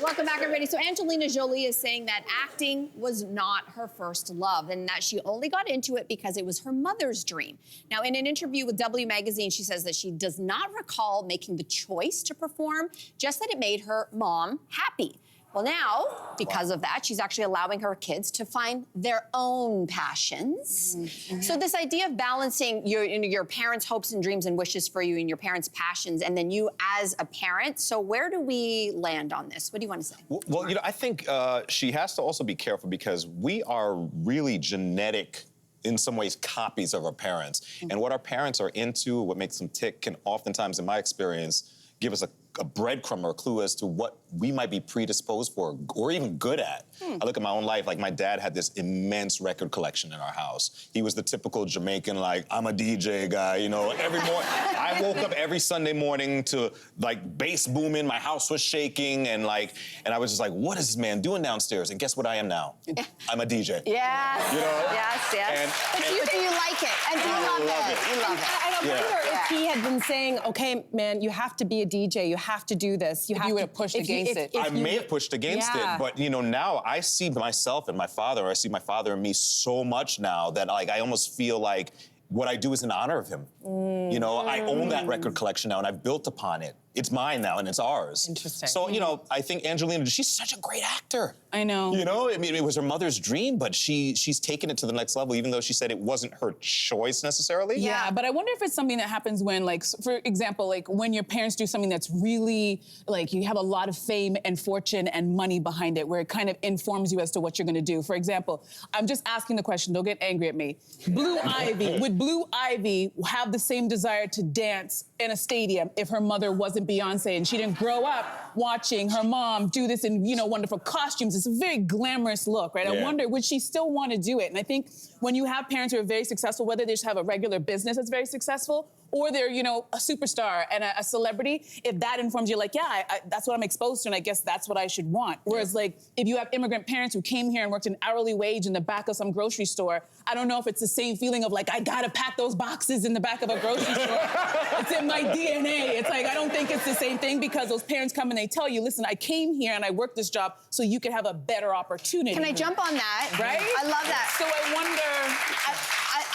Welcome back, everybody. So Angelina Jolie is saying that acting was not her first love and that she only got into it because it was her mother's dream. Now, in an interview with W Magazine, she says that she does not recall making the choice to perform, just that it made her mom happy. Well, now, because of that, she's actually allowing her kids to find their own passions. Mm-hmm. So this idea of balancing your parents' hopes and dreams and wishes for you and your parents' passions, and then you as a parent. So where do we land on this? What do you want to say? Well, I think she has to also be careful because we are really genetic, in some ways, copies of our parents. Mm-hmm. And what our parents are into, what makes them tick, can oftentimes, in my experience, give us a breadcrumb or a clue as to what we might be predisposed for or even good at. I look at my own life, like my dad had this immense record collection in our house. He was the typical Jamaican, like, I'm a DJ guy, every morning. I woke up every Sunday morning to like bass booming, my house was shaking, and I was just like, what is this man doing downstairs? And guess what I am now? I'm a DJ. Yeah. Yes. But do you like it? And do you love it? You love it. I wonder if he had been saying, okay, man, you have to be a DJ, you have to do this. You would have pushed against it. I may have pushed against it, but now I see myself and my father, I see my father and me so much now that I almost feel like what I do is in honor of him. I own that record collection now and I've built upon it. It's mine now and it's ours. Interesting. So, I think Angelina, she's such a great actor. I know. It was her mother's dream, but she's taken it to the next level, even though she said it wasn't her choice necessarily. Yeah, but I wonder if it's something that happens when, for example, when your parents do something that's really, you have a lot of fame and fortune and money behind it, where it kind of informs you as to what you're gonna do. For example, I'm just asking the question, don't get angry at me. Blue Ivy, would Blue Ivy have the same desire to dance in a stadium if her mother wasn't Beyonce and she didn't grow up watching her mom do this in, wonderful costumes? It's a very glamorous look, right? Yeah. I wonder, would she still want to do it? And I think when you have parents who are very successful, whether they just have a regular business that's very successful, or they're, a superstar and a celebrity, if that informs you, that's what I'm exposed to, and I guess that's what I should want. Whereas, if you have immigrant parents who came here and worked an hourly wage in the back of some grocery store, I don't know if it's the same feeling of, I gotta pack those boxes in the back of a grocery store. It's in my DNA. It's I don't think it's the same thing, because those parents come and they tell you, listen, I came here and I worked this job so you could have a better opportunity. Can I jump on that? Right? I love that. So I wonder...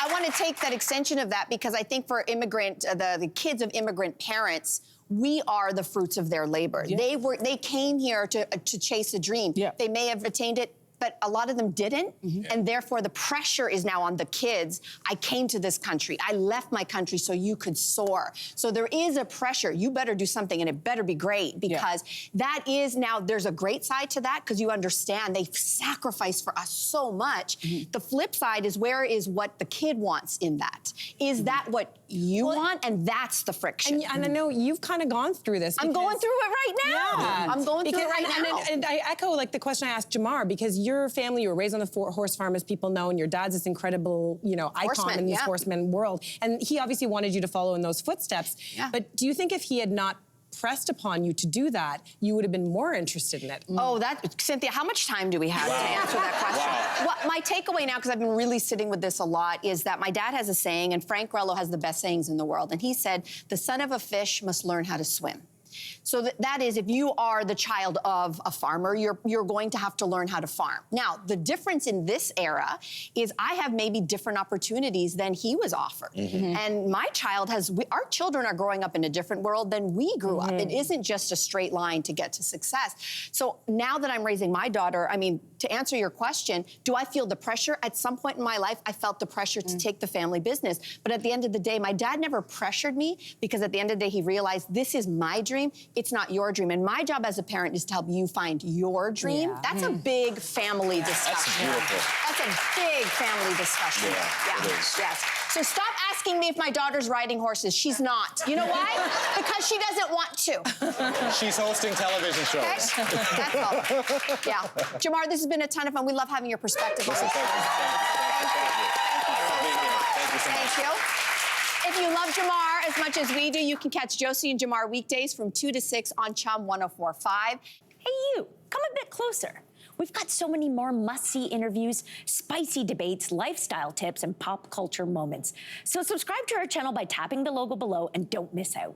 I want to take that extension of that, because I think for the kids of immigrant parents, we are the fruits of their labor. Yeah. They came here to chase a dream. Yeah. They may have attained it, but a lot of them didn't, and therefore the pressure is now on the kids. I came to this country. I left my country so you could soar. So there is a pressure. You better do something, and it better be great, because that is now, there's a great side to that, because you understand they've sacrificed for us so much. The flip side is, where is what the kid wants in that? Is that what you want? And that's the friction. And I know you've kind of gone through this. I'm going through it right now. Yeah. I'm going through it right now. And I echo the question I asked Jamar, because your family, you were raised on the horse farm, as people know, and your dad's this incredible, icon in this horseman world. And he obviously wanted you to follow in those footsteps. Yeah. But do you think if he had not pressed upon you to do that, you would have been more interested in it? Oh, Cynthia, how much time do we have to answer that question? What my takeaway now, because I've been really sitting with this a lot, is that my dad has a saying, and Frank Grelo has the best sayings in the world, and he said, the son of a fish must learn how to swim. So that is, if you are the child of a farmer, you're going to have to learn how to farm. Now, the difference in this era is I have maybe different opportunities than he was offered. And my child our children are growing up in a different world than we grew up. It isn't just a straight line to get to success. So now that I'm raising my daughter, to answer your question, do I feel the pressure? At some point in my life, I felt the pressure to take the family business. But at the end of the day, my dad never pressured me, because at the end of the day, he realized, this is my dream. It's not your dream. And my job as a parent is to help you find your dream. Yeah. That's a big family discussion. That's beautiful. That's a big family discussion. Yeah, it is. Yes. So stop asking me if my daughter's riding horses. She's not. You know why? Because she doesn't want to. She's hosting television shows. Okay? That's all. Yeah. Jamar, this has been a ton of fun. We love having your perspective. Thank you. If you love Jamar as much as we do, you can catch Josie and Jamar weekdays from 2 to 6 on Chum 104.5. Hey, you, come a bit closer. We've got so many more must-see interviews, spicy debates, lifestyle tips, and pop culture moments. So subscribe to our channel by tapping the logo below and don't miss out.